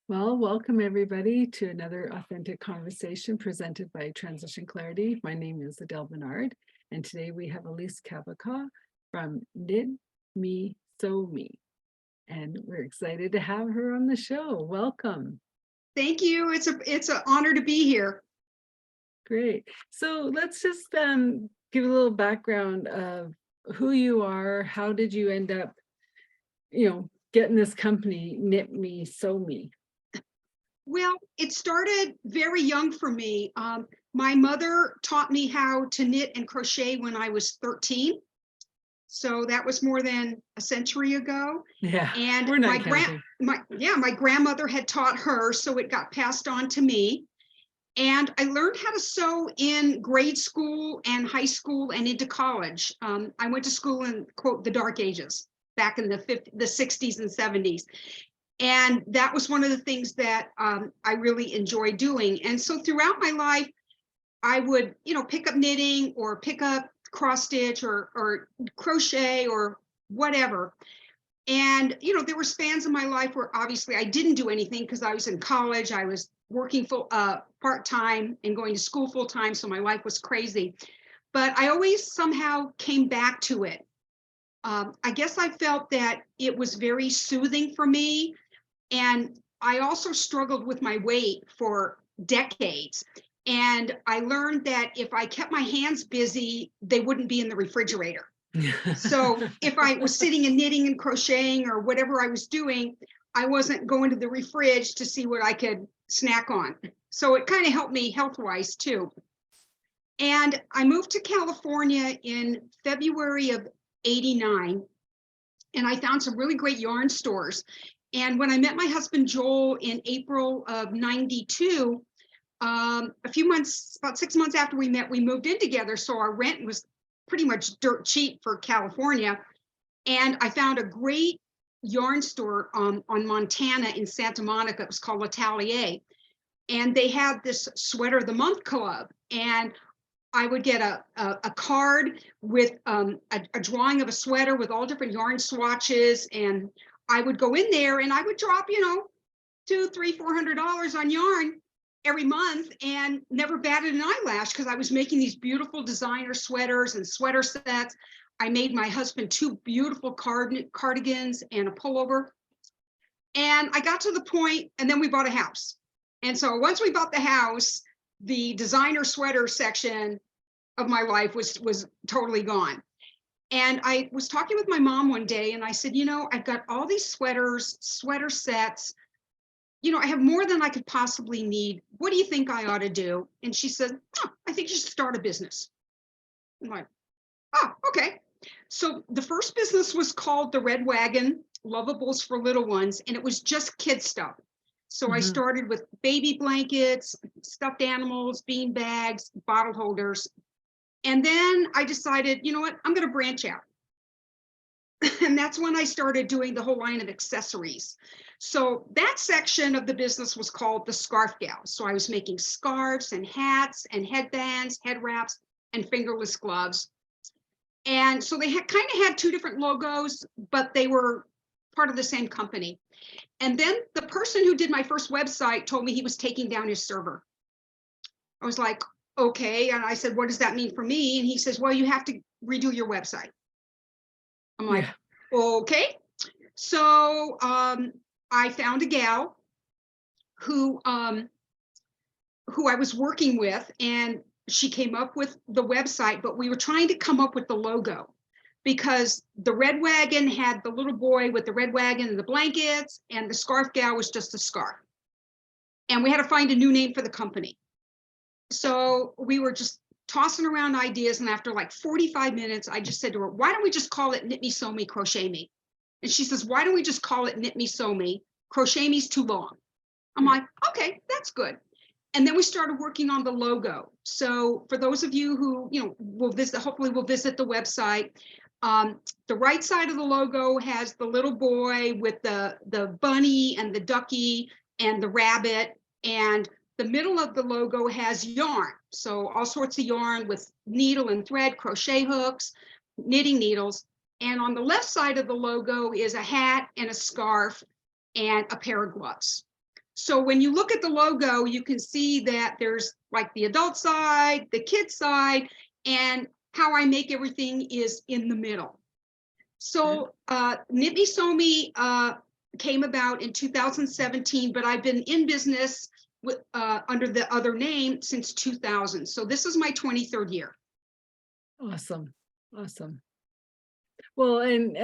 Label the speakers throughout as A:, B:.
A: Well, welcome everybody to another authentic conversation presented by Transition Clarity. My name is Adele Bernard, and today we have 𝐒𝐔𝐁𝐒𝐂𝐑𝐈𝐏𝐍𝐻 from Knit Me Sew Me, and we're excited to have her on the show. Welcome.
B: Thank you. It's an honor to be here.
A: Great. So let's just give a little background of who you are. How did you end up, getting this company, Knit Me Sew Me?
B: Well, it started very young for me. My mother taught me how to knit and crochet when I was 13. So that was more than a century ago.
A: Yeah,
B: And
A: we're not counting.
B: my grandmother had taught her, so it got passed on to me. And I learned how to sew in grade school and high school and into college. I went to school in, quote, the dark ages, back in the 60s and 70s. And that was one of the things that I really enjoyed doing. And so throughout my life, I would, pick up knitting or pick up cross stitch or crochet or whatever. And, there were spans in my life where obviously I didn't do anything because I was in college. I was working full part-time and going to school full-time. So my life was crazy. But I always somehow came back to it. I guess I felt that it was very soothing for me. And I also struggled with my weight for decades. And I learned that if I kept my hands busy, they wouldn't be in the refrigerator. So if I was sitting and knitting and crocheting or whatever I was doing, I wasn't going to the fridge to see what I could snack on. So it kind of helped me health-wise too. And I moved to California in February of '89, and I found some really great yarn stores. And when I met my husband, Joel, in April of '92, a few months, about 6 months after we met, we moved in together. So our rent was pretty much dirt cheap for California. And I found a great yarn store on Montana in Santa Monica. It was called L'Atelier. And they had this Sweater of the Month club. And I would get a card with a drawing of a sweater with all different yarn swatches, and I would go in there and I would drop, $200, $300, $400 on yarn every month and never batted an eyelash because I was making these beautiful designer sweaters and sweater sets. I made my husband 2 beautiful cardigans and a pullover. And I got to the point, and then we bought a house. And so once we bought the house, the designer sweater section of my life was totally gone. And I was talking with my mom one day and I said, I've got all these sweater sets. I have more than I could possibly need. What do you think I ought to do? And she said, I think you should start a business. I'm like, oh, okay. So the first business was called The Red Wagon, Lovables for Little Ones. And it was just kid stuff. So I started with baby blankets, stuffed animals, bean bags, bottle holders. And then I decided, you know what, I'm going to branch out. And that's when I started doing the whole line of accessories. So that section of the business was called the Scarf Gal. So I was making scarves and hats and headbands, head wraps, and fingerless gloves. And so they kind of had 2 different logos, but they were part of the same company. And then the person who did my first website told me he was taking down his server. I was like, okay. And I said, what does that mean for me? And he says, well, you have to redo your website. I'm like, okay. So I found a gal who I was working with, and she came up with the website, but we were trying to come up with the logo because the Red Wagon had the little boy with the red wagon and the blankets, and the Scarf Gal was just a scarf. And we had to find a new name for the company. So we were just tossing around ideas, and after like 45 minutes, I just said to her, why don't we just call it Knit Me, Sew Me, Crochet Me? And she says, why don't we just call it Knit Me, Sew Me? Crochet Me's too long. I'm like, okay, that's good. And then we started working on the logo. So for those of you who, will visit, hopefully will visit the website, the right side of the logo has the little boy with the bunny and the ducky and the rabbit, and the middle of the logo has yarn. So all sorts of yarn with needle and thread, crochet hooks, knitting needles. And on the left side of the logo is a hat and a scarf and a pair of gloves. So when you look at the logo, you can see that there's like the adult side, the kid side, and how I make everything is in the middle. So Knit Me Sew Me came about in 2017, but I've been in business with under the other name since 2000. So this is my 23rd year.
A: Awesome. Awesome. Well, and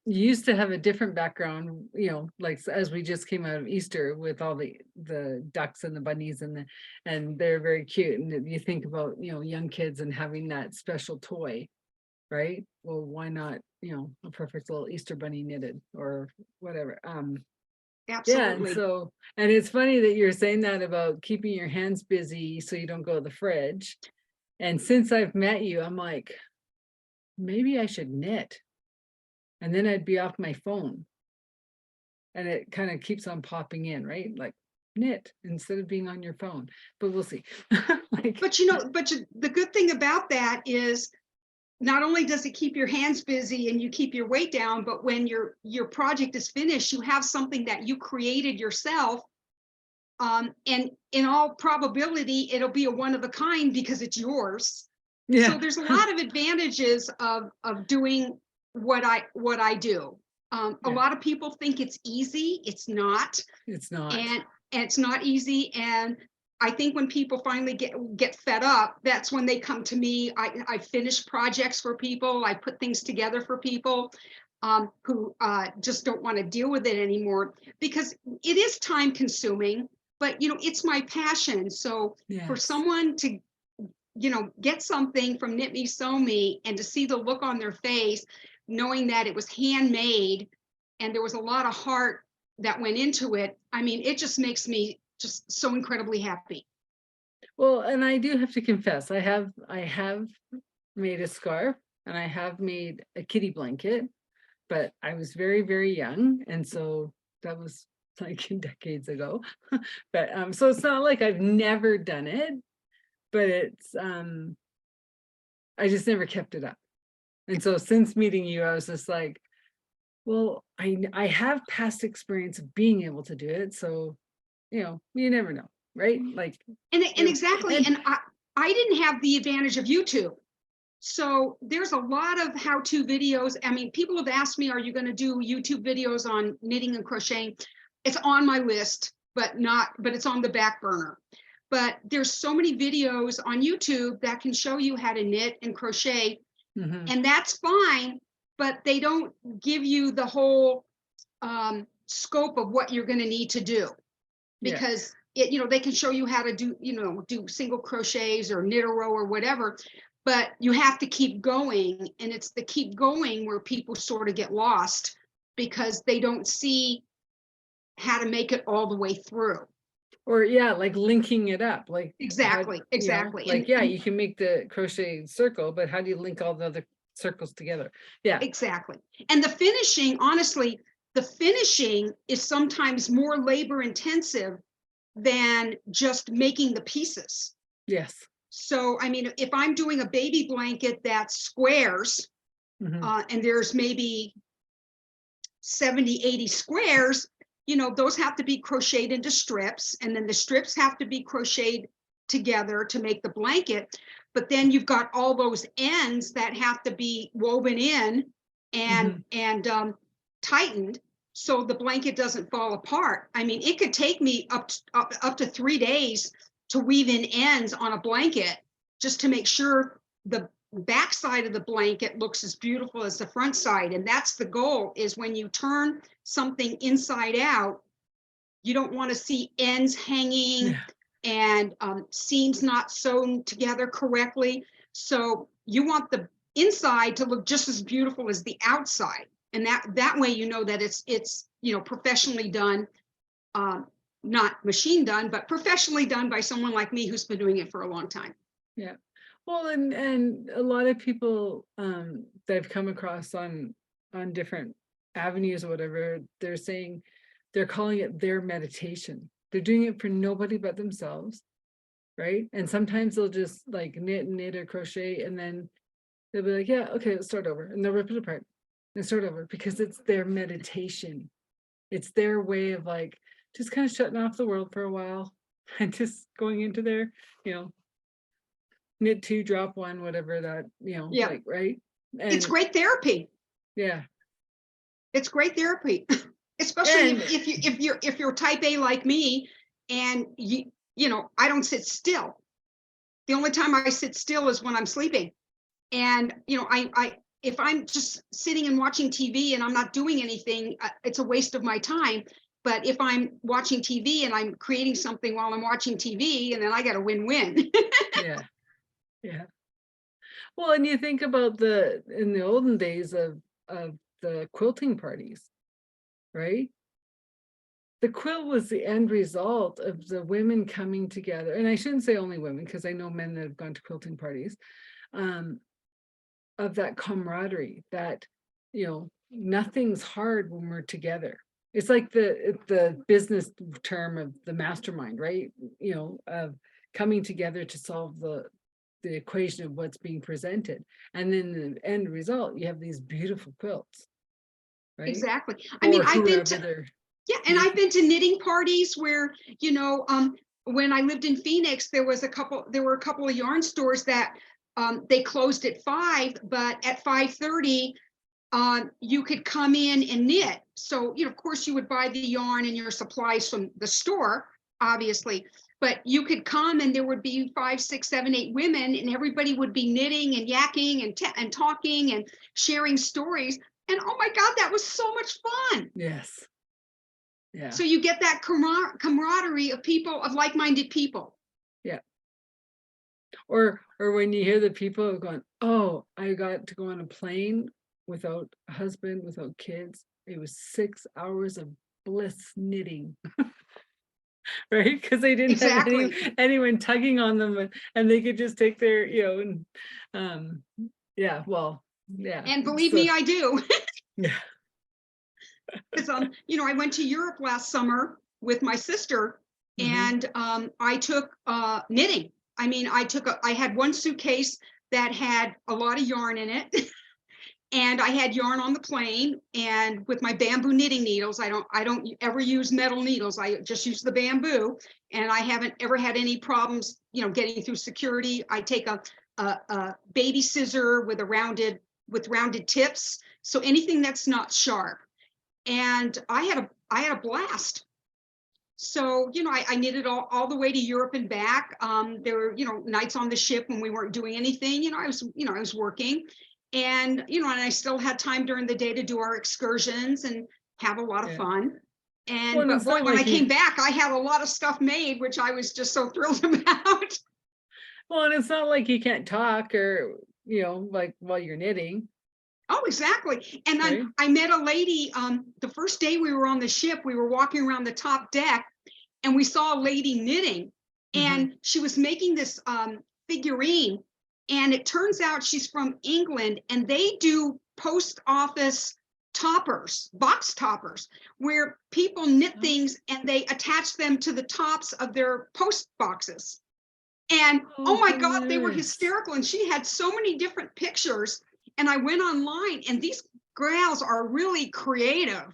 A: you used to have a different background, you know, like as we just came out of Easter with all the ducks and the bunnies and they're very cute. And you think about, you know, young kids and having that special toy, right? Well, why not, you know, a perfect little Easter bunny knitted or whatever. Yeah, and
B: Absolutely.
A: so, and it's funny that you're saying that about keeping your hands busy so you don't go to the fridge. And since I've met you, I'm like, maybe I should knit. And then I'd be off my phone. And it kind of keeps on popping in, right? Like knit instead of being on your phone. But we'll see.
B: But you know, the good thing about that is not only does it keep your hands busy and you keep your weight down, but when your project is finished, you have something that you created yourself. And in all probability, it'll be a one of a kind because it's yours.
A: Yeah.
B: So there's a lot of advantages of doing what I do. A lot of people think it's easy. It's not.
A: It's not.
B: And it's not easy. And I think when people finally get fed up, that's when they come to me. I finish projects for people. I put things together for people who just don't want to deal with it anymore, because it is time consuming, but you know, it's my passion. So for someone to, you know, get something from Knit Me Sew Me and to see the look on their face, knowing that it was handmade and there was a lot of heart that went into it, I mean, it just makes me just so incredibly happy.
A: Well, and I do have to confess, I have made a scarf and I have made a kitty blanket, but I was very, very young. And so that was like decades ago. But so it's not like I've never done it, but it's I just never kept it up. And so since meeting you, I was just like, well, I have past experience of being able to do it. So, you know, you never know, right? Like,
B: and exactly. And I didn't have the advantage of YouTube. So there's a lot of how-to videos. I mean, people have asked me, are you going to do YouTube videos on knitting and crocheting? It's on my list, but it's on the back burner. But there's so many videos on YouTube that can show you how to knit and crochet, and that's fine, but they don't give you the whole scope of what you're going to need to do, because you know, they can show you how to do, you know, do single crochets or knit a row or whatever, but you have to keep going. And it's the keep going where people sort of get lost because they don't see how to make it all the way through.
A: Or like linking it up, like
B: exactly.
A: You know, like you can make the crochet circle, but how do you link all the other circles together?
B: Exactly. And the finishing, honestly, the finishing is sometimes more labor intensive than just making the pieces.
A: Yes.
B: So, I mean, if I'm doing a baby blanket that's squares, and there's maybe 70, 80 squares, you know, those have to be crocheted into strips, and then the strips have to be crocheted together to make the blanket. But then you've got all those ends that have to be woven in and tightened so the blanket doesn't fall apart. I mean, it could take me up to 3 days to weave in ends on a blanket just to make sure the back side of the blanket looks as beautiful as the front side. And that's the goal, is when you turn something inside out, you don't want to see ends hanging and seams not sewn together correctly. So you want the inside to look just as beautiful as the outside. And that way, you know that it's you know, professionally done, not machine done, but professionally done by someone like me who's been doing it for a long time.
A: Yeah. Well, and a lot of people that I've come across on different avenues or whatever, they're saying they're calling it their meditation. They're doing it for nobody but themselves, right? And sometimes they'll just like knit or crochet, and then they'll be like, yeah, okay, let's start over, and they'll rip it apart and start over, because it's their meditation. It's their way of like just kind of shutting off the world for a while and just going into there, you know, knit two, drop one, whatever that, you know,
B: Yeah.
A: like, right?
B: It's
A: And
B: great therapy.
A: yeah.
B: It's great therapy, especially
A: And
B: if you're type A like me, and you know, I don't sit still. The only time I sit still is when I'm sleeping. And you know, I if I'm just sitting and watching TV and I'm not doing anything, it's a waste of my time. But if I'm watching TV and I'm creating something while I'm watching TV, and then I got a win-win.
A: yeah, yeah. Well, and you think about in the olden days of the quilting parties, right? The quilt was the end result of the women coming together. And I shouldn't say only women, because I know men that have gone to quilting parties, of that camaraderie, that, you know, nothing's hard when we're together. It's like the business term of the mastermind, right? You know, of coming together to solve the equation of what's being presented. And then the end result, you have these beautiful quilts, right?
B: Exactly. I mean,
A: Or whoever they're
B: yeah, and I've been to knitting parties where, you know, when I lived in Phoenix, there were a couple of yarn stores that they closed at 5, but at 5:30, you could come in and knit. So, you know, of course, you would buy the yarn and your supplies from the store, obviously, but you could come and there would be 5, 6, 7, 8 women, and everybody would be knitting and yakking and talking and sharing stories. And oh my God, that was so much fun.
A: Yes. Yeah.
B: So you get that camaraderie of people, of like-minded people.
A: Yeah. Or when you hear the people going, oh, I got to go on a plane without a husband, without kids. It was 6 hours of bliss knitting. Right? Because they didn't have anyone tugging on them, and they could just take their, you know, and yeah, well, yeah.
B: And believe me, I do.
A: Yeah.
B: Because you know, I went to Europe last summer with my sister, and I took knitting. I mean, I had one suitcase that had a lot of yarn in it, and I had yarn on the plane, and with my bamboo knitting needles. I don't ever use metal needles. I just use the bamboo, and I haven't ever had any problems, you know, getting through security. I take a baby scissor with rounded tips, so anything that's not sharp. And I had a blast. So, you know, I knitted all the way to Europe and back. There were, you know, nights on the ship when we weren't doing anything. I was working, and, you know, and I still had time during the day to do our excursions and have a lot of fun. And, but boy, when I came back, I had a lot of stuff made, which I was just so thrilled about.
A: Well, and it's not like you can't talk, or, you know, like while you're knitting.
B: Oh, exactly. And then I met a lady, the first day we were on the ship, we were walking around the top deck, and we saw a lady knitting, and she was making this figurine. And it turns out she's from England, and they do post office toppers, box toppers, where people knit things and they attach them to the tops of their post boxes. And oh my God, they were hysterical. And she had so many different pictures. And I went online, and these gals are really creative,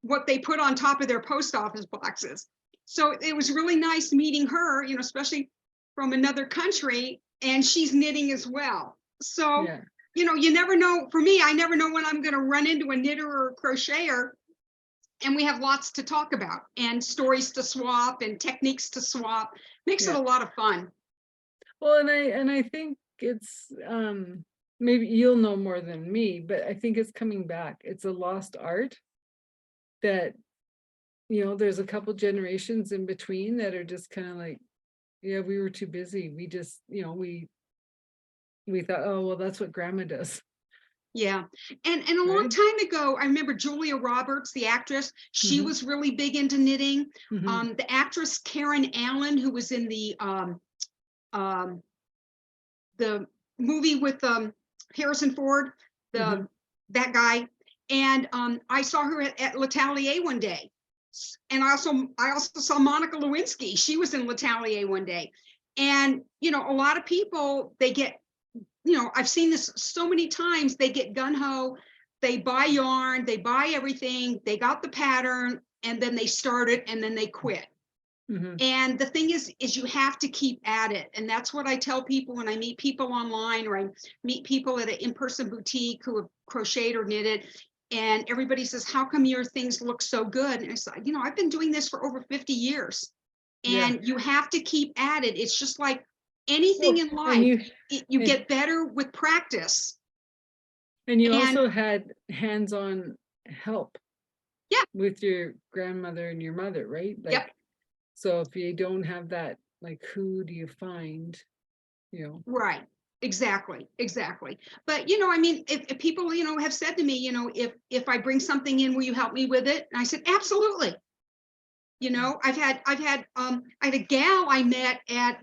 B: what they put on top of their post office boxes. So it was really nice meeting her, you know, especially from another country, and she's knitting as well. So, you know, you never know. For me, I never know when I'm going to run into a knitter or a crocheter, and we have lots to talk about, and stories to swap and techniques to swap. Makes it a lot of fun.
A: Well, and I think it's maybe you'll know more than me, but I think it's coming back. It's a lost art that, you know, there's a couple generations in between that are just kind of like, yeah, we were too busy. We just, you know, we thought, oh, well, that's what grandma does.
B: Yeah. And a long time ago, I remember Julia Roberts, the actress, she was really big into knitting. The actress Karen Allen, who was in the movie with Harrison Ford, that guy. And I saw her at L'Atelier one day. And I also saw Monica Lewinsky. She was in L'Atelier one day. And, you know, a lot of people, they get, you know, I've seen this so many times, they get gung-ho, they buy yarn, they buy everything, they got the pattern, and then they started and then they quit.
A: Mhm.
B: And the thing is you have to keep at it. And that's what I tell people when I meet people online, or I meet people at an in-person boutique who have crocheted or knitted. And everybody says, how come your things look so good? And it's like, I've been doing this for over 50 years.
A: Yeah.
B: And you have to keep at it. It's just like anything
A: Well,
B: in
A: and
B: life, you
A: and-
B: get better with practice.
A: And you
B: And
A: also had hands-on help.
B: Yeah.
A: With your grandmother and your mother, right? Like,
B: Yep.
A: so if you don't have that, like, who do you find,
B: Right. Exactly. But, I mean, if people, have said to me, if I bring something in, will you help me with it? And I said, absolutely. I had a gal I met at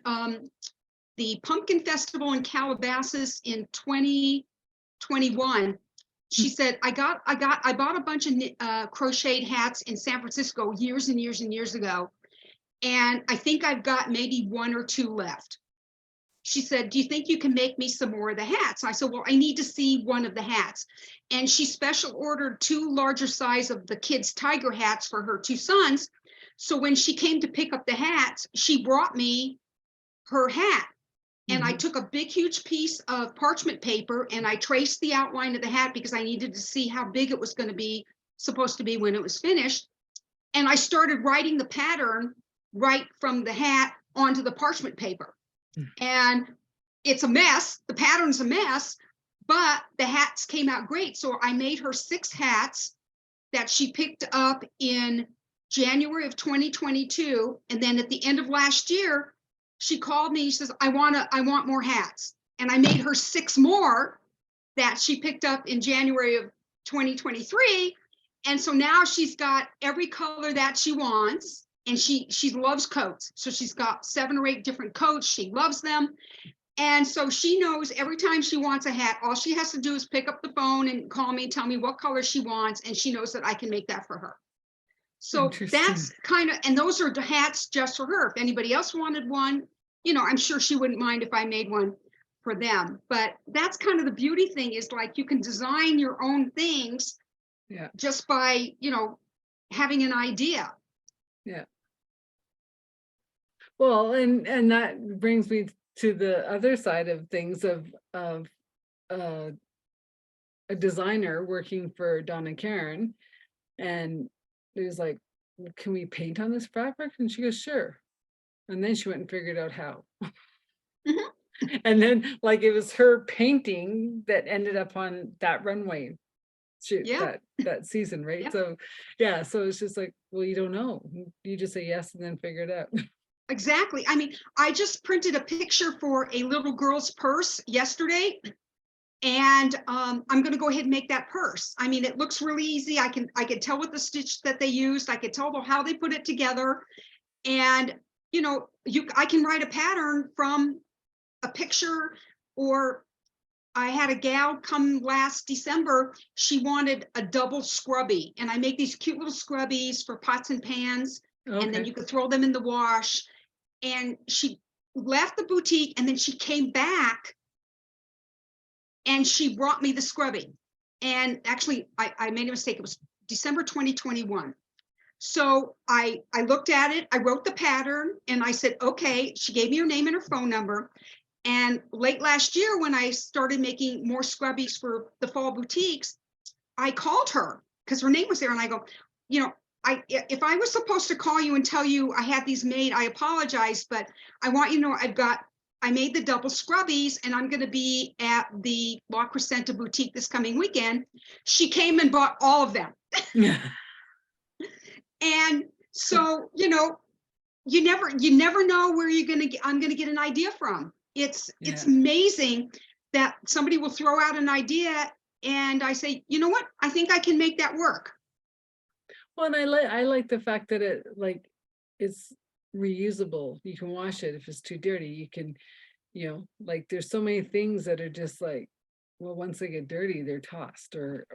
B: the Pumpkin Festival in Calabasas in 2021. She said, I bought a bunch of crocheted hats in San Francisco years and years and years ago. And I think I've got maybe 1 or 2 left. She said, do you think you can make me some more of the hats? I said, well, I need to see one of the hats. And she special ordered 2 larger size of the kids' tiger hats for her 2 sons. So when she came to pick up the hats, she brought me her hat. And I took a big, huge piece of parchment paper and I traced the outline of the hat because I needed to see how big it was going to be, supposed to be when it was finished. And I started writing the pattern right from the hat onto the parchment paper. And it's a mess. The pattern's a mess, but the hats came out great. So I made her 6 hats that she picked up in January of 2022. And then at the end of last year, she called me. She says, I want more hats. And I made her 6 more that she picked up in January of 2023. And so now she's got every color that she wants. And she loves coats. So she's got 7 or 8 different coats. She loves them. And so she knows every time she wants a hat, all she has to do is pick up the phone and call me, tell me what color she wants. And she knows that I can make that for her. So that's and those are the hats just for her. If anybody else wanted one, I'm sure she wouldn't mind if I made one for them. But that's kind of the beauty thing, is like you can design your own things just by, having an idea.
A: Yeah. Well, and that brings me to the other side of things of a designer working for Donna Karen, and it was like, can we paint on this fabric? And she goes, sure. And then she went and figured out how. And then, like, it was her painting that ended up on that runway shoot that season, right? So so it's just like, well, you don't know, you just say yes and then figure it out.
B: Exactly. I mean, I just printed a picture for a little girl's purse yesterday, and I'm going to go ahead and make that purse. I mean, it looks really easy. I can tell what the stitch that they used. I could tell how they put it together, and I can write a pattern from a picture. Or I had a gal come last December. She wanted a double scrubby, and I make these cute little scrubbies for pots and pans, and then you could throw them in the wash. And she left the boutique, and then she came back and she brought me the scrubby. And actually, I made a mistake. It was December 2021. So I looked at it, I wrote the pattern, and I said, okay. She gave me her name and her phone number. And late last year, when I started making more scrubbies for the fall boutiques, I called her because her name was there. And I go, if I was supposed to call you and tell you I had these made, I apologize, but I want you to know I made the double scrubbies, and I'm going to be at the La Crescenta boutique this coming weekend. She came and bought all of them. And so, you never know where I'm going to get an idea from. It's amazing that somebody will throw out an idea and I say, you know what, I think I can make that work.
A: Well, and I like the fact that it's reusable. You can wash it if it's too dirty. You can, like, there's so many things that are just like, well, once they get dirty, they're tossed or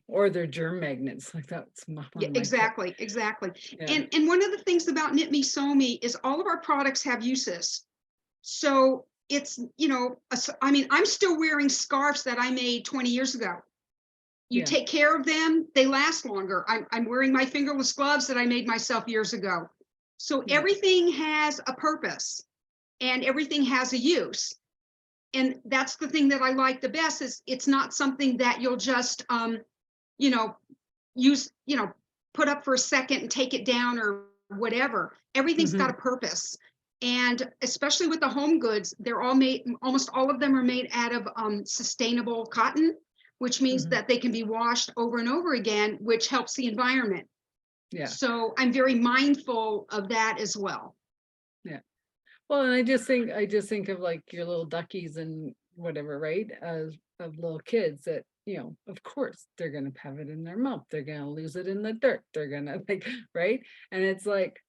A: or they're germ magnets. Like that's
B: exactly. Yeah. And one of the things about Knit Me Sew Me is all of our products have uses. So it's, I mean, I'm still wearing scarves that I made 20 years ago. You
A: Yeah.
B: take care of them, they last longer. I'm wearing my fingerless gloves that I made myself years ago. So
A: Yeah.
B: everything has a purpose and everything has a use. And that's the thing that I like the best is it's not something that you'll just, you know, use, put up for a second and take it down or whatever. Everything's got a purpose. And especially with the home goods, they're all made, almost all of them are made out of sustainable cotton, which means that they can be washed over and over again, which helps the environment.
A: Yeah.
B: So I'm very mindful of that as well.
A: Yeah. Well, and I just think of like your little duckies and whatever, right? As of little kids that, of course they're gonna have it in their mouth. They're gonna lose it in the dirt. They're gonna like, right? And it's like,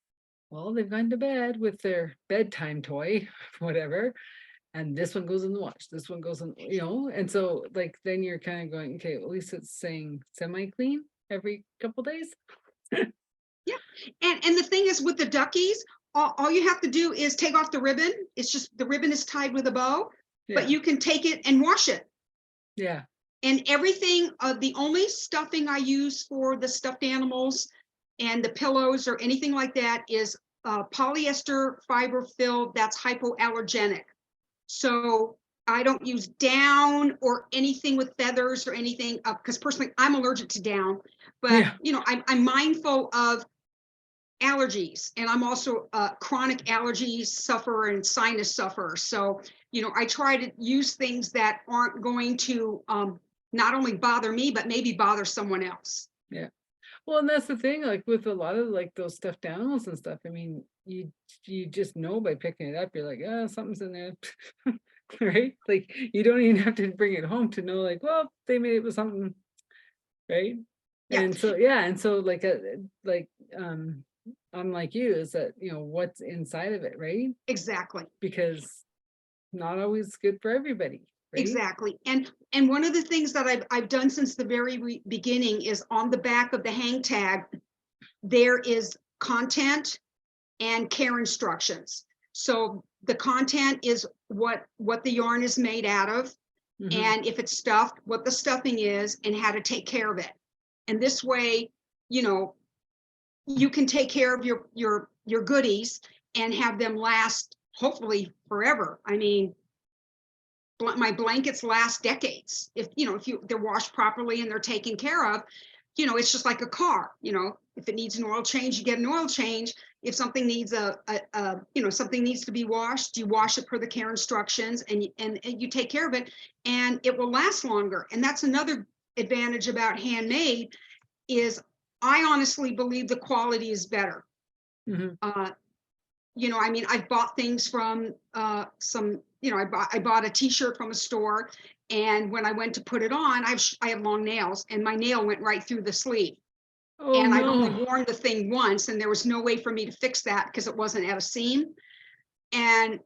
A: well, they've gone to bed with their bedtime toy, whatever. And this one goes in the wash. This one goes in, and so like then you're kind of going, okay, at least it's saying semi-clean every couple days.
B: Yeah. And the thing is with the duckies, all you have to do is take off the ribbon. It's just the ribbon is tied with a bow, but you can take it and wash it.
A: Yeah.
B: And everything, the only stuffing I use for the stuffed animals and the pillows or anything like that is polyester fiber filled that's hypoallergenic. So I don't use down or anything with feathers or anything because personally I'm allergic to down, but I'm mindful of allergies, and I'm also a chronic allergies sufferer and sinus sufferer. So, I try to use things that aren't going to not only bother me, but maybe bother someone else.
A: Yeah. Well, and that's the thing, like with a lot of like those stuffed animals and stuff, I mean, you just know by picking it up, you're like, oh, something's in there. Right? Like you don't even have to bring it home to know, like, well, they made it with something, right?
B: Yeah.
A: And so like unlike you is that what's inside of it, right?
B: Exactly.
A: Because not always good for everybody, right?
B: Exactly. And one of the things that I've done since the very beginning is on the back of the hang tag, there is content and care instructions. So the content is what the yarn is made out of, and if it's stuffed, what the stuffing is and how to take care of it. And this way, you can take care of your goodies and have them last hopefully forever. I mean, my blankets last decades if they're washed properly and they're taken care of. It's just like a car. If it needs an oil change, you get an oil change. If something needs something needs to be washed, you wash it per the care instructions, and you take care of it, and it will last longer. And that's another advantage about handmade is I honestly believe the quality is better. I've bought things from I bought a t-shirt from a store, and when I went to put it on, I have long nails, and my nail went right through the sleeve.
A: Oh,
B: and
A: no.
B: I'd only worn the thing once, and there was no way for me to fix that because it wasn't at a seam. And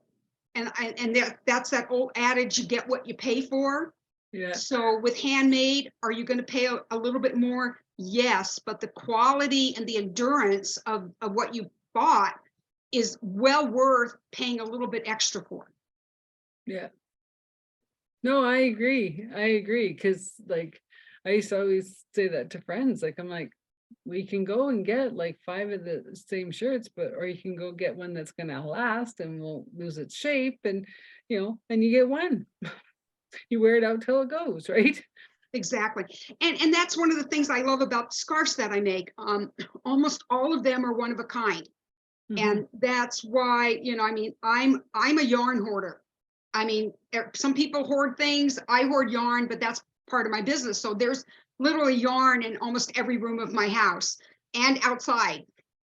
B: that's that old adage, you get what you pay for.
A: Yeah.
B: So with handmade, are you going to pay a little bit more? Yes, but the quality and the endurance of what you bought is well worth paying a little bit extra for.
A: Yeah. No, I agree. Because like I used to always say that to friends. Like I'm like, we can go and get like 5 of the same shirts, or you can go get one that's gonna last and won't lose its shape, and and you get one. You wear it out till it goes, right?
B: Exactly. And that's one of the things I love about the scarves that I make. Almost all of them are one of a kind. And that's why, I'm a yarn hoarder. Some people hoard things, I hoard yarn, but that's part of my business. So there's literally yarn in almost every room of my house and outside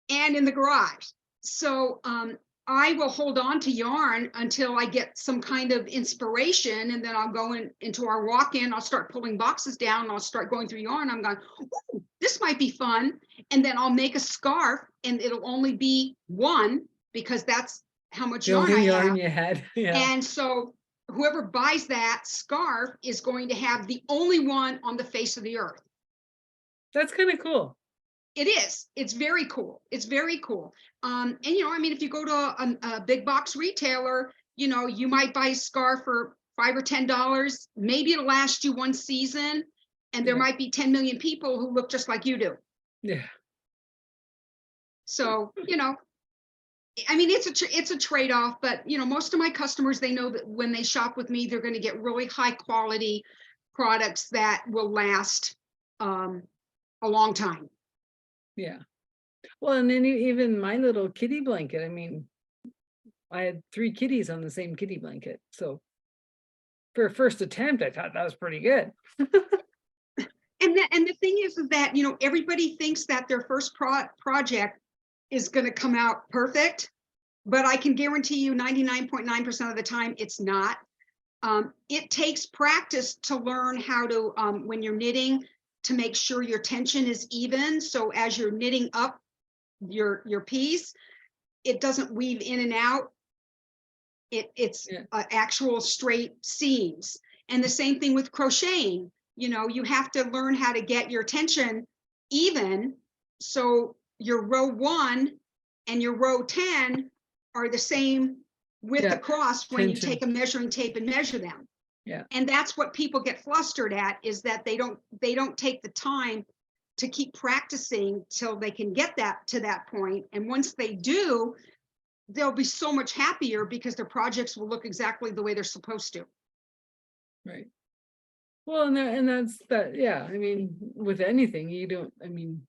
B: and in the garage. So I will hold on to yarn until I get some kind of inspiration, and then I'll go into our walk-in, I'll start pulling boxes down, I'll start going through yarn. I'm going, ooh, this might be fun. And then I'll make a scarf, and it'll only be one because that's how much yarn I have.
A: You had. Yeah.
B: And so whoever buys that scarf is going to have the only one on the face of the earth.
A: That's kind of cool.
B: It is. It's very cool. It's very cool. And if you go to a big box retailer, you might buy a scarf for $5 or $10. Maybe it'll last you one season, And there
A: Yeah.
B: might be 10 million people who look just like you do.
A: Yeah.
B: So, I mean, it's a trade-off, but most of my customers, they know that when they shop with me, they're going to get really high quality products that will last a long time.
A: Yeah. Well, and then even my little kitty blanket, I mean, I had 3 kitties on the same kitty blanket. So for a first attempt, I thought that was pretty good.
B: And the thing is that, everybody thinks that their first project is going to come out perfect, but I can guarantee you 99.9% of the time it's not. It takes practice to learn how to, when you're knitting, to make sure your tension is even. So as you're knitting up your piece, it doesn't weave in and out. It's actual straight seams. And the same thing with crocheting. You have to learn how to get your tension even. So your row 1 and your row 10 are the same width across when you take a measuring tape and measure them.
A: Yeah.
B: And that's what people get flustered at, is that they don't take the time to keep practicing till they can get to that point. And once they do, they'll be so much happier because their projects will look exactly the way they're supposed to.
A: Right. Well, and that's that. Yeah. I mean, with anything, you don't, I mean,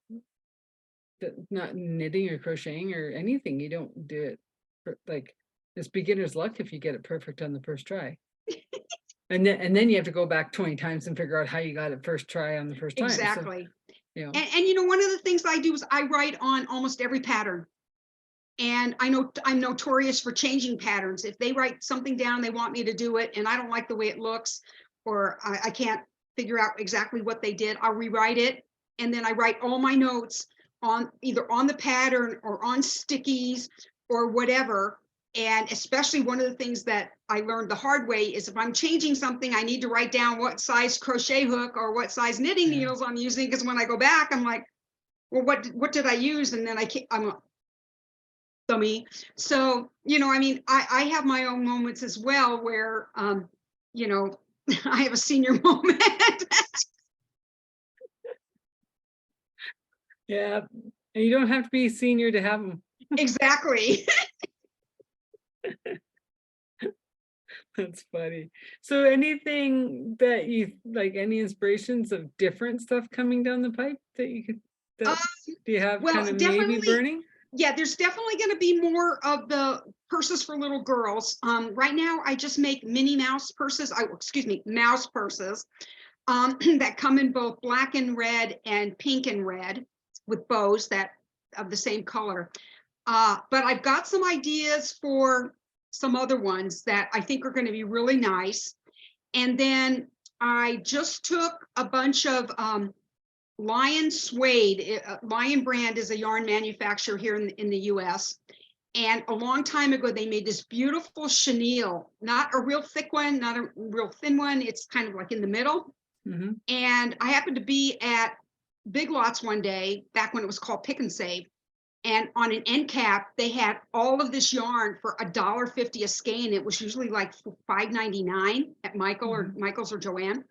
A: not knitting or crocheting or anything, you don't do it like, it's beginner's luck if you get it perfect on the first try. And then you have to go back 20 times and figure out how you got it first try on the first time.
B: Exactly.
A: So,
B: and one of the things I do is I write on almost every pattern. And I know I'm notorious for changing patterns. If they write something down, they want me to do it, and I don't like the way it looks, or I can't figure out exactly what they did, I'll rewrite it. And then I write all my notes on either on the pattern or on stickies or whatever. And especially one of the things that I learned the hard way is if I'm changing something, I need to write down what size crochet hook or what size knitting needles I'm using. Because when I go back, I'm like, well, what did I use? And then I'm dummy. So, I mean, I have my own moments as well where, I have a senior moment.
A: yeah. And you don't have to be a senior to have them.
B: Exactly.
A: That's funny. So anything that you like, any inspirations of different stuff coming down the pipe that you could, do you have kind of maybe burning?
B: Yeah, there's definitely going to be more of the purses for little girls. Right now, I just make Minnie Mouse purses. Mouse purses that come in both black and red and pink and red with bows that of the same color. But I've got some ideas for some other ones that I think are going to be really nice. And then I just took a bunch of Lion suede. Lion brand is a yarn manufacturer here in the US. And a long time ago, they made this beautiful chenille, not a real thick one, not a real thin one. It's kind of like in the middle.
A: Mm-hmm.
B: And I happened to be at Big Lots one day, back when it was called Pick and Save. And on an end cap, they had all of this yarn for $1.50 a skein. It was usually like $5.99 at Michael's or Joann.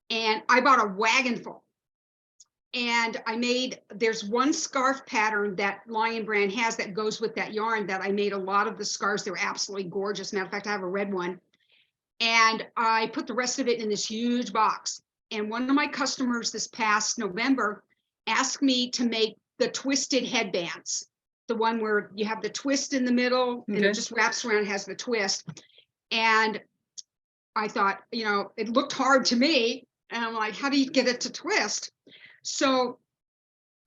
B: And I bought a wagon full. And there's one scarf pattern that Lion brand has that goes with that yarn that I made a lot of the scarves. They were absolutely gorgeous. Matter of fact, I have a red one. And I put the rest of it in this huge box. And one of my customers this past November asked me to make the twisted headbands, the one where you have the twist in the middle and it just wraps around, has the twist. And I thought, it looked hard to me. And I'm like, how do you get it to twist? So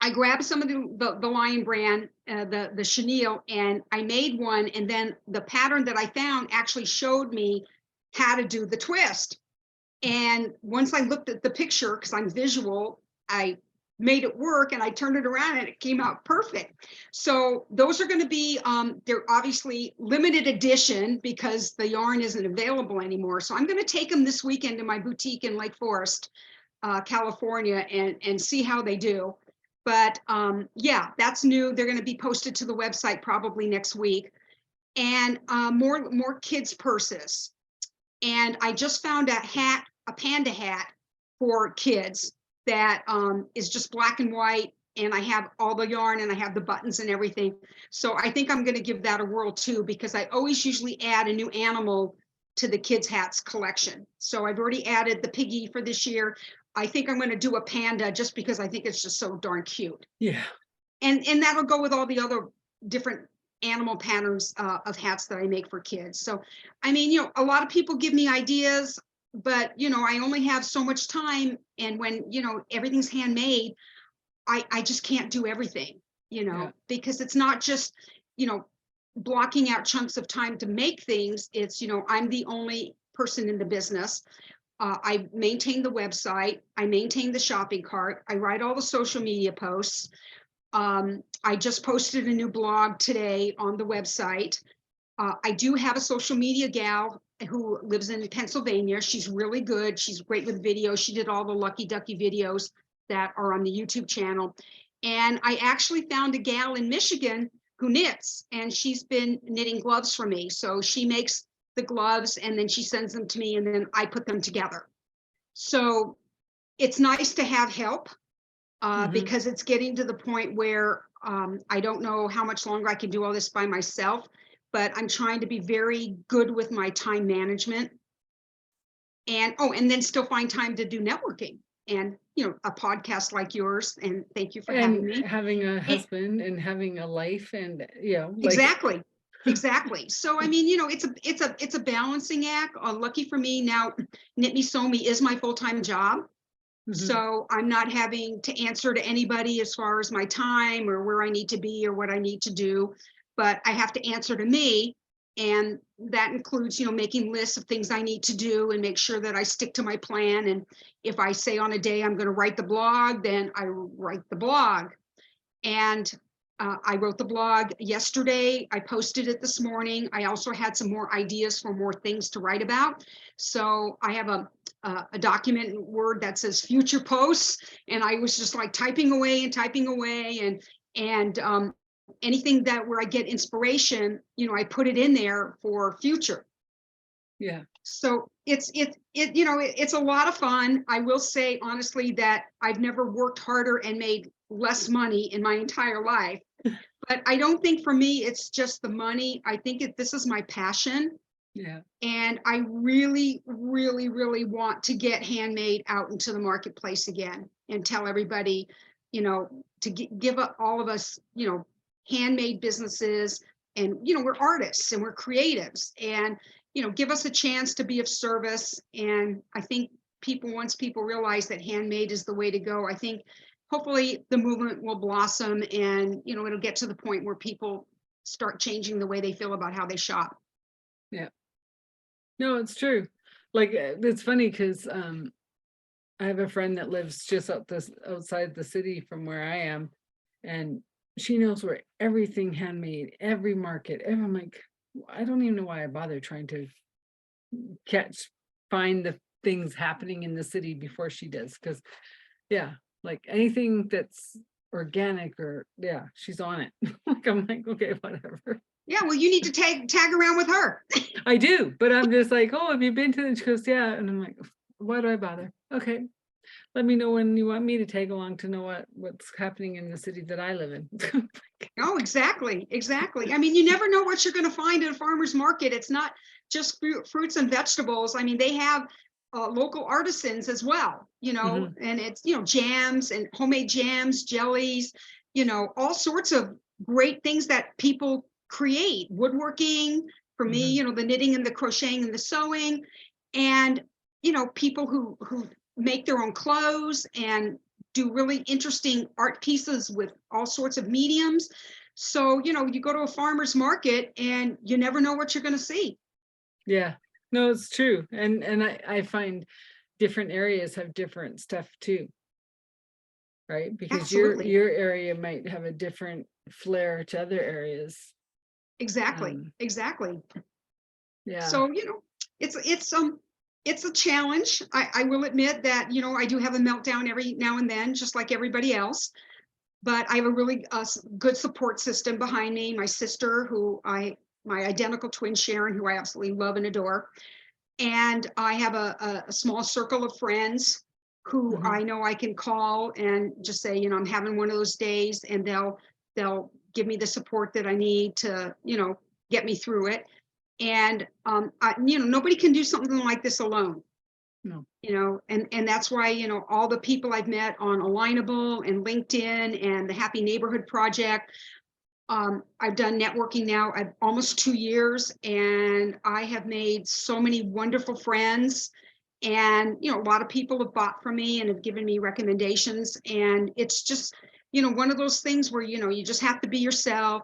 B: I grabbed some of the Lion brand, the chenille, and I made one. And then the pattern that I found actually showed me how to do the twist. And once I looked at the picture, because I'm visual, I made it work and I turned it around and it came out perfect. So those are going to be, they're obviously limited edition because the yarn isn't available anymore. So I'm going to take them this weekend to my boutique in Lake Forest, California, and see how they do. But yeah, that's new. They're going to be posted to the website probably next week. And more kids' purses. And I just found a panda hat for kids. that is just black and white, and I have all the yarn and I have the buttons and everything. So I think I'm going to give that a whirl too, because I always usually add a new animal to the kids' hats collection. So I've already added the piggy for this year. I think I'm going to do a panda just because I think it's just so darn cute.
A: Yeah.
B: And that'll go with all the other different animal patterns of hats that I make for kids. So, I mean, you know, a lot of people give me ideas, but, you know, I only have so much time. And when, you know, everything's handmade, I just can't do everything, you know,
A: Yeah.
B: because it's not just, you know, blocking out chunks of time to make things. It's, you know, I'm the only person in the business. I maintain the website. I maintain the shopping cart. I write all the social media posts. I just posted a new blog today on the website. I do have a social media gal who lives in Pennsylvania. She's really good. She's great with video. She did all the Lucky Ducky videos that are on the YouTube channel. And I actually found a gal in Michigan who knits, and she's been knitting gloves for me. So she makes the gloves and then she sends them to me, and then I put them together. So it's nice to have help. Because it's getting to the point where I don't know how much longer I can do all this by myself, but I'm trying to be very good with my time management. And and then still find time to do networking and, you know, a podcast like yours. And thank you for having
A: And
B: me.
A: having a husband and having a life, and you know, like,
B: Exactly. Exactly. So I mean, you know, it's a balancing act. Lucky for me now, Knit Me Sew Me is my full-time job. So I'm not having to answer to anybody as far as my time or where I need to be or what I need to do, but I have to answer to me. And that includes, you know, making lists of things I need to do and make sure that I stick to my plan. And if I say on a day I'm going to write the blog, then I write the blog. And I wrote the blog yesterday. I posted it this morning. I also had some more ideas for more things to write about. So I have a document in Word that says future posts, and I was just like typing away and anything that where I get inspiration, you know, I put it in there for future.
A: yeah.
B: So it's you know, it's a lot of fun. I will say honestly that I've never worked harder and made less money in my entire life. But I don't think for me it's just the money. I think this is my passion.
A: Yeah.
B: And I really, really, really want to get handmade out into the marketplace again and tell everybody, you know, to give up all of us, you know, handmade businesses. And, you know, we're artists and we're creatives, and, you know, give us a chance to be of service. And I think once people realize that handmade is the way to go, I think hopefully the movement will blossom, and, you know, it'll get to the point where people start changing the way they feel about how they shop.
A: Yeah. No, it's true. Like, it's funny because I have a friend that lives just outside the city from where I am, and she knows where everything handmade, every market. And I'm like, I don't even know why I bother trying to find the things happening in the city before she does. Because, yeah, like anything that's organic or, yeah, she's on it. Like, I'm like, okay, whatever.
B: Yeah, well, you need to tag around with her.
A: I do, but I'm just like, oh, have you been to the? She goes, yeah, and I'm like, why do I bother? Okay, let me know when you want me to tag along to know what's happening in the city that I live in.
B: Oh, exactly, exactly. I mean, you never know what you're going to find at a farmer's market. It's not just fruits and vegetables. I mean, they have local artisans as well, you know, and it's, you know, jams and homemade jams, jellies, you know, all sorts of great things that people create. Woodworking, for me, you know, the knitting and the crocheting and the sewing, and, you know, people who make their own clothes and do really interesting art pieces with all sorts of mediums. So, you know, you go to a farmer's market and you never know what you're going to see.
A: Yeah, no, it's true. And I find different areas have different stuff too. Right? Because
B: Absolutely.
A: your area might have a different flair to other areas.
B: Exactly. Exactly.
A: Yeah.
B: So, you know, it's a challenge. I will admit that, you know, I do have a meltdown every now and then, just like everybody else. But I have a really good support system behind me. My sister, my identical twin Sharon, who I absolutely love and adore. And I have a small circle of friends who I know I can call and just say, I'm having one of those days, and they'll give me the support that I need to, get me through it. And, nobody can do something like this alone.
A: No.
B: And that's why, all the people I've met on Alignable and LinkedIn and the Happy Neighborhood Project, I've done networking now. I've almost 2 years, and I have made so many wonderful friends. And, a lot of people have bought from me and have given me recommendations. And it's just, one of those things where, you just have to be yourself.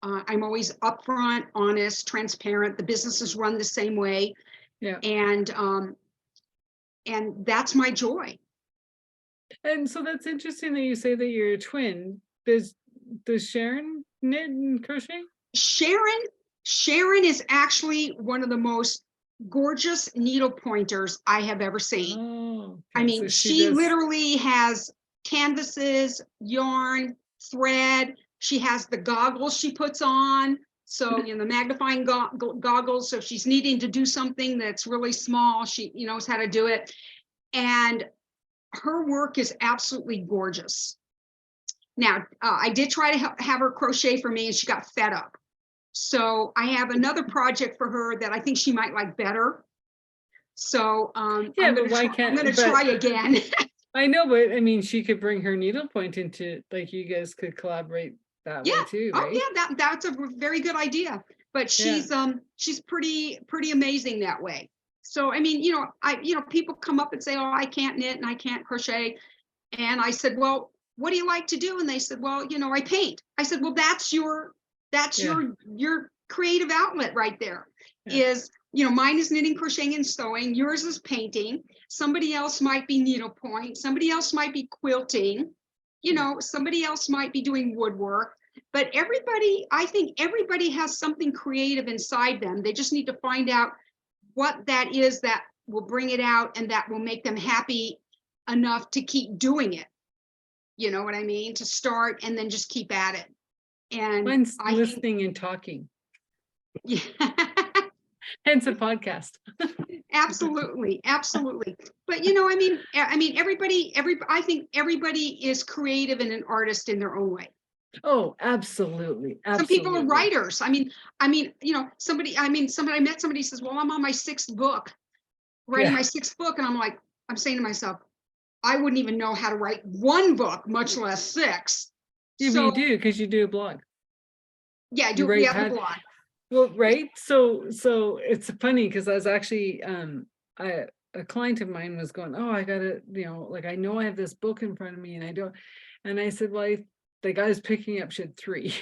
B: I'm always upfront, honest, transparent. The business is run the same way.
A: Yeah.
B: And that's my joy.
A: And so that's interesting that you say that you're a twin. Does Sharon knit and crochet?
B: Sharon is actually one of the most gorgeous needle pointers I have ever seen.
A: Oh, okay.
B: I mean,
A: So
B: she literally has canvases, yarn, thread. She has the goggles she puts on. So, the magnifying goggles. So if she's needing to do something that's really small, she knows how to do it. And her work is absolutely gorgeous. Now, I did try to have her crochet for me, and she got fed up. So I have another project for her that I think she might like better. So I'm going to try again.
A: I know, but I mean, she could bring her needlepoint into, like, you guys could collaborate that way too, right?
B: Oh yeah, that's a very good idea. But she's pretty amazing that way. So I mean, people come up and say, oh, I can't knit and I can't crochet. And I said, well, what do you like to do? And they said, well, I paint. I said, well, that's your creative outlet right there. Is, mine is knitting, crocheting, and sewing. Yours is painting. Somebody else might be needlepoint. Somebody else might be quilting. Somebody else might be doing woodwork. But I think everybody has something creative inside them. They just need to find out what that is that will bring it out and that will make them happy enough to keep doing it. You know what I mean? To start and then just keep at it. And
A: mine's listening and talking.
B: Yeah.
A: Hence a podcast.
B: Absolutely. But I think everybody is creative and an artist in their own way.
A: Oh, absolutely.
B: Some people are writers. I mean, somebody I met, somebody says, well, I'm on my 6th book, writing my 6th book. And I'm saying to myself, I wouldn't even know how to write 1 book, much less 6.
A: Yeah, so, but you do, because you do a blog.
B: Yeah, I do. We have a blog.
A: Well, right. So it's funny because I was actually, a client of mine was going, oh, I gotta, I know I have this book in front of me and I don't. And I said, well, the guy's picking up, she had 3.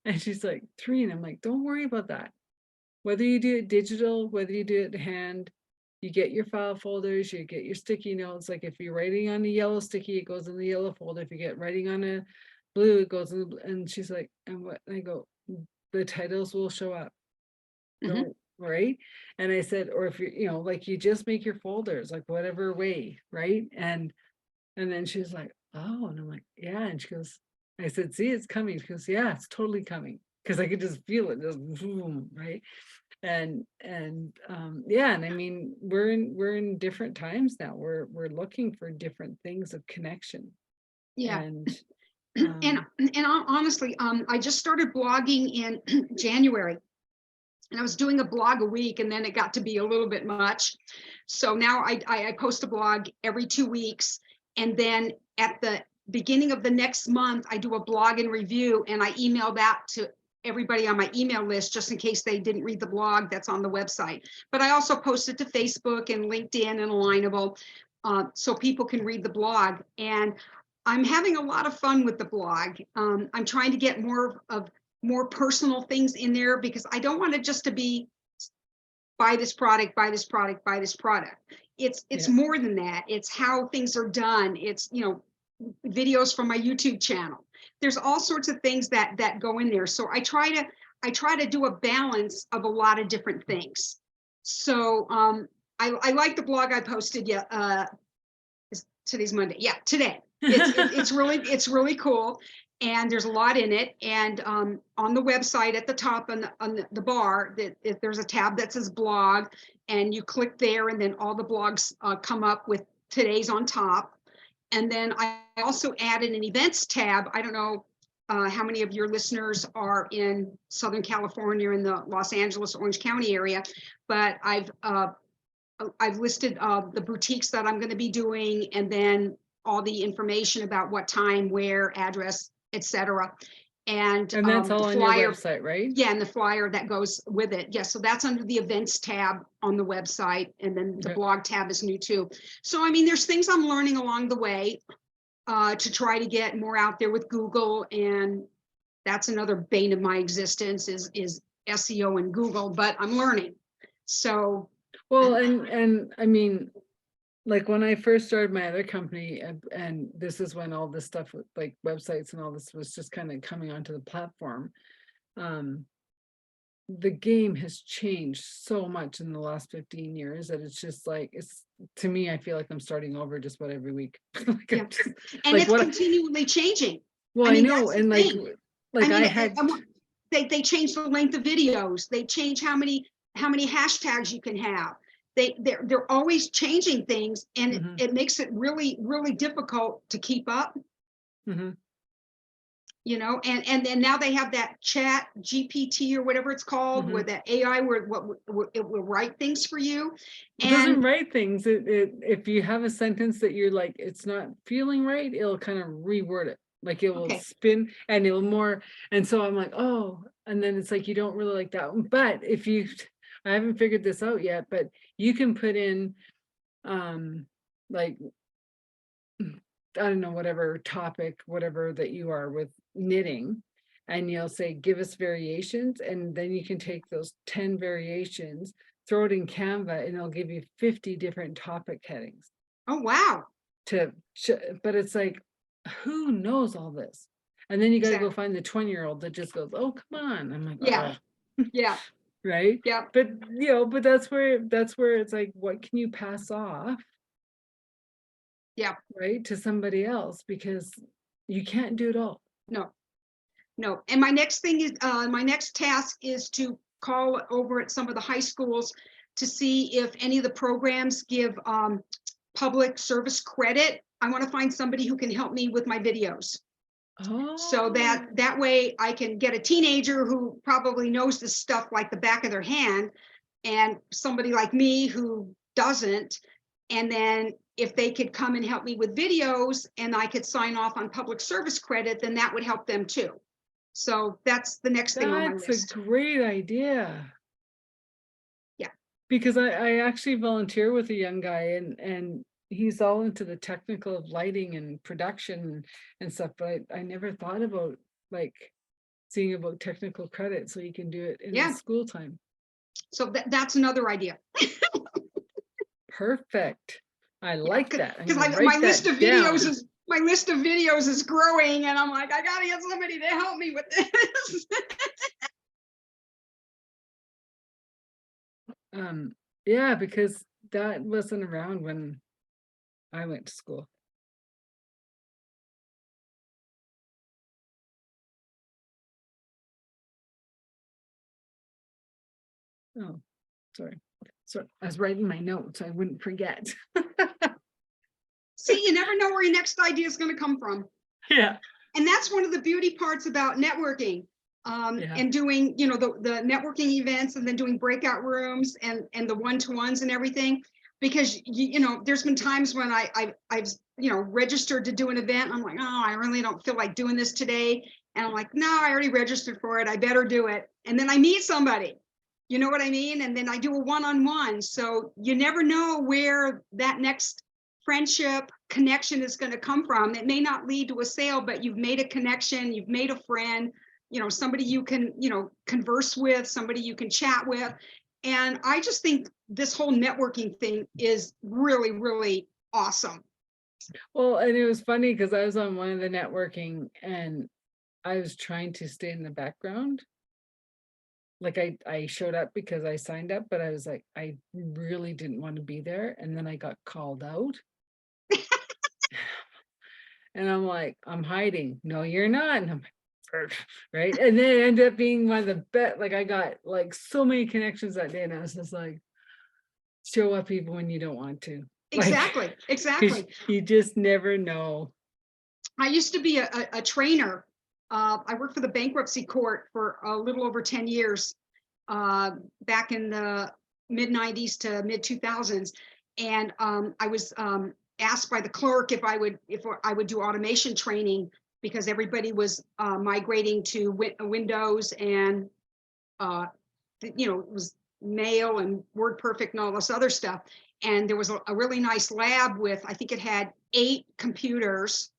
A: And she's like, 3. And I'm like, don't worry about that. Whether you do it digital, whether you do it hand, you get your file folders, you get your sticky notes. Like if you're writing on a yellow sticky, it goes in the yellow folder. If you get writing on a blue, it goes in the blue. And she's like, and what? And I go, the titles will show up. Don't, right? And I said, or if you like you just make your folders, like whatever way, right? And then she's like, oh, and I'm like, yeah. And she goes, I said, see, it's coming. She goes, yeah, it's totally coming. Because I could just feel it, just boom, right? And yeah, and I mean, we're in different times now. We're looking for different things of connection.
B: Yeah. And honestly, I just started blogging in January, and I was doing a blog a week, and then it got to be a little bit much. So now I post a blog every 2 weeks, and then at the beginning of the next month, I do a blog and review, and I email that to everybody on my email list, just in case they didn't read the blog that's on the website. But I also post it to Facebook and LinkedIn and Alignable, so people can read the blog. And I'm having a lot of fun with the blog. I'm trying to get more personal things in there, because I don't want it just to be buy this product, buy this product, buy this product. It's more than that. It's how things are done. It's, videos from my YouTube channel. There's all sorts of things that go in there. So I try to do a balance of a lot of different things. So I like the blog I posted. Today's Monday. Yeah, today. It's really cool, and there's a lot in it. And on the website at the top on the bar, there's a tab that says blog, and you click there, and then all the blogs come up with today's on top. And then I also added an events tab. I don't know how many of your listeners are in Southern California, in the Los Angeles, Orange County area, but I've listed the boutiques that I'm going to be doing, and then all the information about what time, where, address, etc. And
A: that's all
B: the
A: on your
B: flyer,
A: website, right?
B: yeah, and the flyer that goes with it. Yeah, so that's under the events tab on the website, and then the
A: Okay.
B: blog tab is new too. So I mean, there's things I'm learning along the way to try to get more out there with Google, and that's another bane of my existence is SEO and Google, but I'm learning. So
A: Well, and I mean, like when I first started my other company, and this is when all this stuff with like websites and all this was just kind of coming onto the platform. The game has changed so much in the last 15 years that it's just like, it's, to me, I feel like I'm starting over just about every week. Like,
B: yeah, and
A: like
B: it's
A: what,
B: continually changing.
A: well,
B: I
A: I
B: mean,
A: know,
B: that's the
A: and
B: thing.
A: like
B: I
A: I
B: mean,
A: had,
B: they change the length of videos. They change how many hashtags you can have. They're always changing things, and
A: Mhm,
B: it makes it really, really difficult to keep up.
A: mhm.
B: You know, and then now they have that chat GPT or whatever it's called,
A: Mhm.
B: where that AI where it will write things for you.
A: It doesn't
B: And
A: write things. If you have a sentence that you're like, it's not feeling right, it'll kind of reword it. Like it will
B: okay,
A: spin and it'll more. And so I'm like, oh, and then it's like, you don't really like that one. But if you, I haven't figured this out yet, but you can put in, like, I don't know, whatever topic, whatever that you are with knitting, and you'll say, give us variations. And then you can take those 10 variations, throw it in Canva, and it'll give you 50 different topic headings
B: oh wow,
A: but it's like, who knows all this? And then you got to go
B: exactly,
A: find the 20-year-old that just goes, oh, come on. I'm like,
B: yeah,
A: oh,
B: yeah,
A: right.
B: yeah,
A: But, but that's where it's like, what can you pass off,
B: yeah.
A: right, to somebody else? Because you can't do it all.
B: No, no. And my next thing is my next task is to call over at some of the high schools to see if any of the programs give public service credit. I want to find somebody who can help me with my videos. So
A: Oh,
B: that way I can get a teenager who probably knows this stuff like the back of their hand, and somebody like me who doesn't. And then if they could come and help me with videos and I could sign off on public service credit, then that would help them too. So that's the next thing on my
A: that's a
B: list.
A: great idea.
B: Yeah.
A: Because I actually volunteer with a young guy, and he's all into the technical of lighting and production and stuff, but I never thought about like seeing about technical credit so you can do it in
B: Yeah.
A: his school time.
B: So that's another idea.
A: Perfect. I
B: Yeah.
A: like that. I'm
B: Because
A: gonna
B: my
A: write
B: list
A: that
B: of videos
A: down.
B: is growing, and I'm like, I gotta get somebody to help me with this.
A: Yeah, because that wasn't around when I went to school. Oh, sorry. So I was writing my notes so I wouldn't forget.
B: See, you never know where your next idea is going to come from.
A: Yeah.
B: And that's one of the beauty parts about networking,
A: Yeah.
B: and doing, the networking events, and then doing breakout rooms and the one-to-ones and everything. Because there's been times when I've registered to do an event. I'm like, oh, I really don't feel like doing this today. And I'm like, no, I already registered for it. I better do it. And then I meet somebody, you know what I mean? And then I do a one-on-one. So you never know where that next friendship connection is going to come from. It may not lead to a sale, but you've made a connection, you've made a friend, somebody you can, converse with, somebody you can chat with. And I just think this whole networking thing is really, really awesome.
A: Well, and it was funny because I was on one of the networking and I was trying to stay in the background. Like I showed up because I signed up, but I was like, I really didn't want to be there. And then I got called out. And I'm like, I'm hiding. No, you're not. And I'm like, right. And then it ended up being one of the best. Like I got like so many connections that day. And I was just like, show up even when you don't want to.
B: Exactly, exactly.
A: You just never know.
B: I used to be a trainer. I worked for the bankruptcy court for a little over 10 years, back in the mid 90s to mid 2000s. And I was asked by the clerk if I would do automation training because everybody was migrating to Windows and it was Mail and WordPerfect and all this other stuff. And there was a really nice lab with, I think it had 8 computers,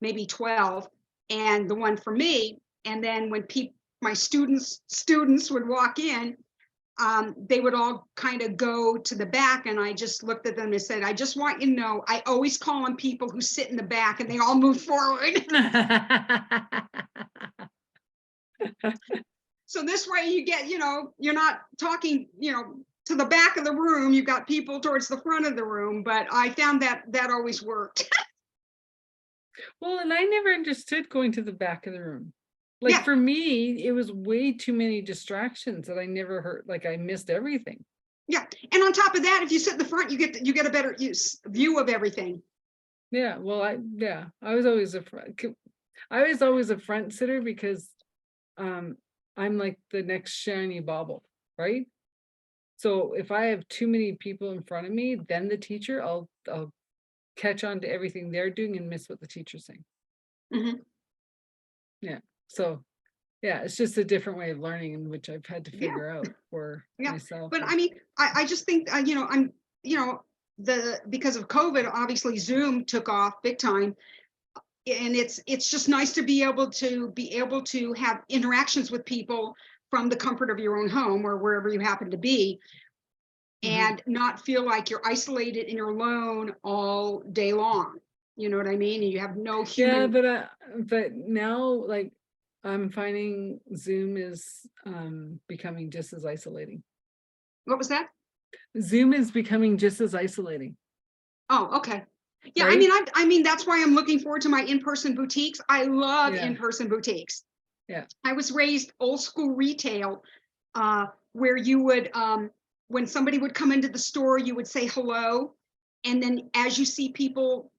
B: maybe 12, and the one for me. And then when my students would walk in, they would all kind of go to the back, and I just looked at them and said, I just want you to know, I always call on people who sit in the back, and they all move forward. So this way you get, you're not talking, to the back of the room, you've got people towards the front of the room, but I found that always worked.
A: Well, and I never understood going to the back of the room. Like
B: Yeah.
A: for me, it was way too many distractions that I never heard, like I missed everything.
B: Yeah. And on top of that, if you sit in the front, you get a better view of everything.
A: Yeah. Well, I was always a front sitter because I'm like the next shiny bauble, right? So if I have too many people in front of me, then the teacher, I'll catch on to everything they're doing and miss what the teacher's saying.
B: Mm-hmm.
A: Yeah. So yeah, it's just a different way of learning in which I've had to figure out for myself.
B: But I mean, I just think, because of COVID, obviously Zoom took off big time. And it's just nice to be able to have interactions with people from the comfort of your own home or wherever you happen to be, and not feel like you're isolated and you're alone all day long. You know what I mean? And you have no human.
A: Yeah, but now, like, I'm finding Zoom is becoming just as isolating.
B: What was that?
A: Zoom is becoming just as isolating.
B: Oh, okay. Yeah,
A: right?
B: I mean that's why I'm looking forward to my in-person boutiques. I love in-person boutiques.
A: Yeah.
B: I was raised old school retail, where you would, when somebody would come into the store, you would say hello, and then as you see people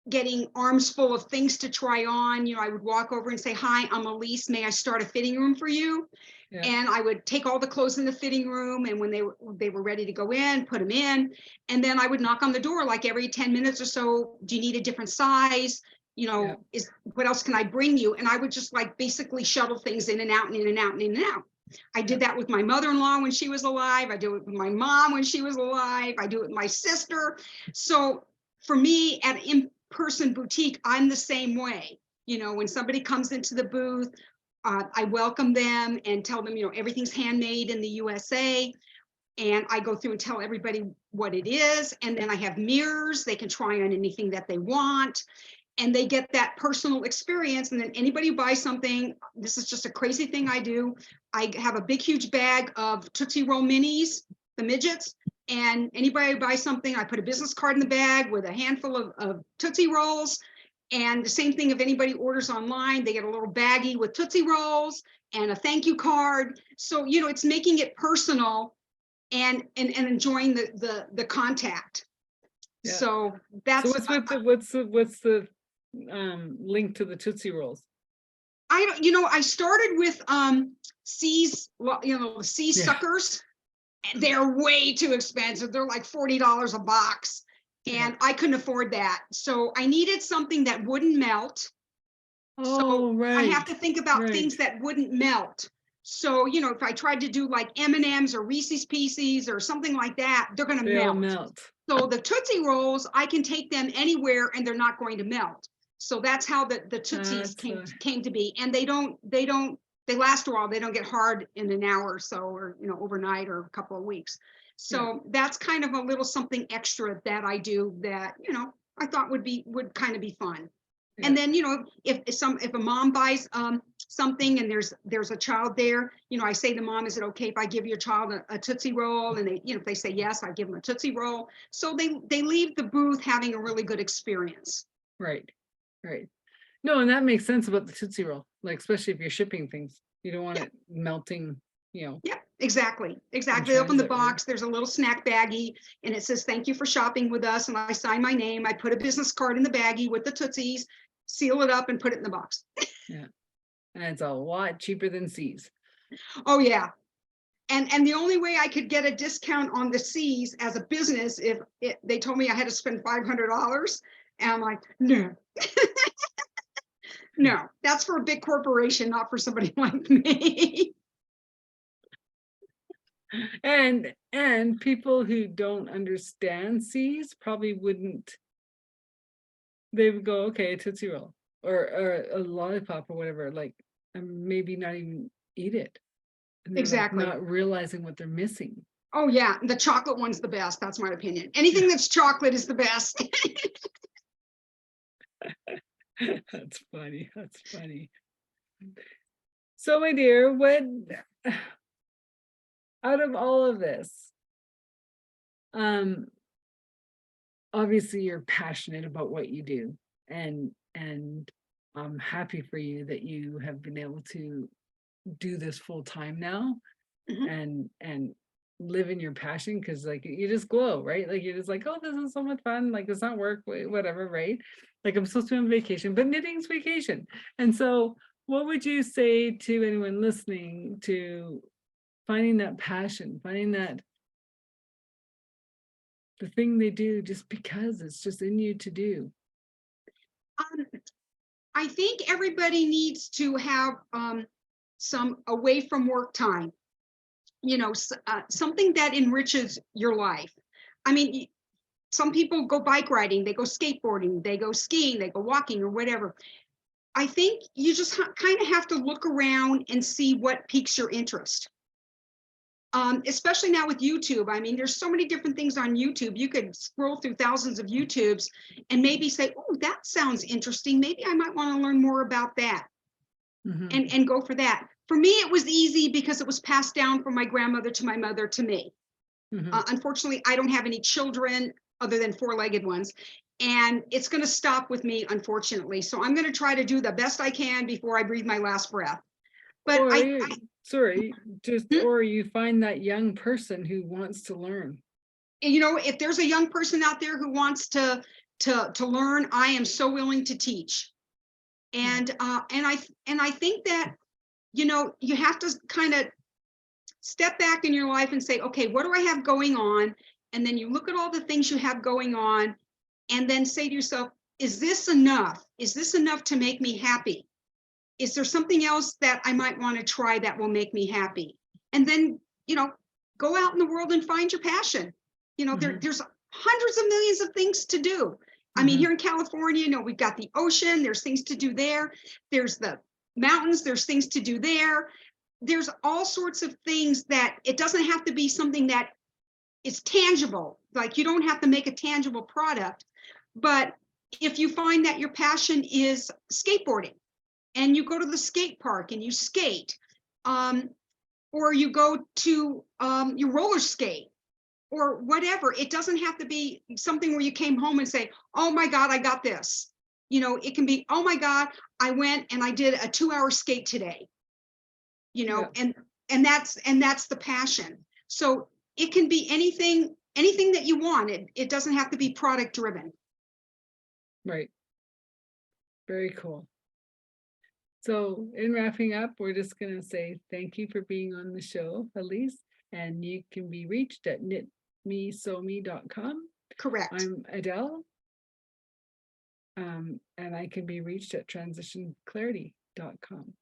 B: getting arms full of things to try on, I would walk over and say, hi, I'm Elise, may I start a fitting room for you? Yeah. And I would take all the clothes in the fitting room, and when they were ready to go in, put them in, and then I would knock on the door like every 10 minutes or so. Do you need a different size? What else can I bring you? And I would just like basically shuttle things in and out and in and out and in and out. I did that with my mother-in-law when she was alive. I do it with my mom when she was alive. I do it with my sister. So for me, at an in-person boutique, I'm the same way. When somebody comes into the booth, I welcome them and tell them, everything's handmade in the USA. And I go through and tell everybody what it is. And then I have mirrors. They can try on anything that they want. And they get that personal experience. And then anybody who buys something, this is just a crazy thing I do. I have a big, huge bag of Tootsie Roll minis, the midgets. And anybody who buys something, I put a business card in the bag with a handful of Tootsie Rolls. And the same thing if anybody orders online, they get a little baggie with Tootsie Rolls and a thank you card. So, it's making it personal and enjoying the contact. Yeah. So that's
A: what's the link to the Tootsie Rolls?
B: I started with C's, C's suckers. And they're way too expensive. They're like $40 a box. And I couldn't afford that. So I needed something that wouldn't melt.
A: Oh, right.
B: I have to think about things that wouldn't melt. So, if I tried to do like M&Ms or Reese's Pieces or something like that, they're going to melt. So the Tootsie Rolls, I can take them anywhere and they're not going to melt. So that's how the Tootsies came to be. And they last a while. They don't get hard in an hour or so, or, overnight or a couple of weeks. So that's kind of a little something extra that I do that, I thought would kind of be fun. Yeah. And then, if a mom buys something and there's a child there, I say to mom, is it okay if I give your child a Tootsie Roll? And they, if they say yes, I give them a Tootsie Roll. So they leave the booth having a really good experience.
A: Right. No, and that makes sense about the Tootsie Roll, like especially if you're shipping things, you don't want it melting,
B: Yeah. Exactly.
A: and
B: They open the
A: transit, right?
B: box, there's a little snack baggie and it says, thank you for shopping with us. And I sign my name. I put a business card in the baggie with the Tootsies, seal it up and put it in the box.
A: Yeah. And it's a lot cheaper than C's.
B: Oh, yeah. And the only way I could get a discount on the C's as a business, if they told me I had to spend $500. And I'm like, no, no, that's for a big corporation, not for somebody like me.
A: And people who don't understand C's probably wouldn't, they would go, okay, a Tootsie Roll or a lollipop or whatever, like, and maybe not even eat it. And they're
B: Exactly.
A: like not realizing what they're missing.
B: Oh, yeah. The chocolate one's the best. That's my opinion. Anything that's chocolate is the best.
A: That's funny. That's funny. So, my dear, what out of all of this, obviously you're passionate about what you do, and I'm happy for you that you have been able to do this full time now.
B: Mhm.
A: and live in your passion, because like you just glow, right? Like you're just like, oh, this is so much fun, like it's not work, whatever, right? Like I'm supposed to be on vacation, but knitting's vacation. And so what would you say to anyone listening to finding that passion, finding that the thing they do just because it's just in you to do?
B: I think everybody needs to have some away from work time, something that enriches your life. I mean, some people go bike riding, they go skateboarding, they go skiing, they go walking or whatever. I think you just kind of have to look around and see what piques your interest. Especially now with YouTube. I mean, there's so many different things on YouTube. You could scroll through thousands of YouTubes and maybe say, oh, that sounds interesting. Maybe I might want to learn more about that. And go for that. For me, it was easy because it was passed down from my grandmother to my mother to me. Unfortunately, I don't have any children other than four-legged ones. And it's going to stop with me, unfortunately. So I'm going to try to do the best I can before I breathe my last breath. But
A: Or
B: Hmm?
A: you find that young person who wants to learn.
B: If there's a young person out there who wants to learn, I am so willing to teach. And I think that you have to kind of step back in your life and say, okay, what do I have going on? And then you look at all the things you have going on and then say to yourself, is this enough? Is this enough to make me happy? Is there something else that I might want to try that will make me happy? And then, go out in the world and find your passion. There's hundreds of millions of things to do. I mean, here in California, we've got the ocean, there's things to do there. There's the mountains, there's things to do there. There's all sorts of things that it doesn't have to be something that is tangible. Like you don't have to make a tangible product. But if you find that your passion is skateboarding and you go to the skate park and you skate, or you go to your roller skate or whatever, it doesn't have to be something where you came home and say, oh my God, I got this. It can be, oh my God, I went and I did a 2-hour skate today. And that's the passion. So it can be anything that you want. It doesn't have to be product driven.
A: Right. Very cool. So in wrapping up, we're just going to say thank you for being on the show, 𝐒𝐈𝐍, and you can be reached at knitmesewme.com.
B: Correct.
A: I'm Adele, and I can be reached at transitionclarity.com.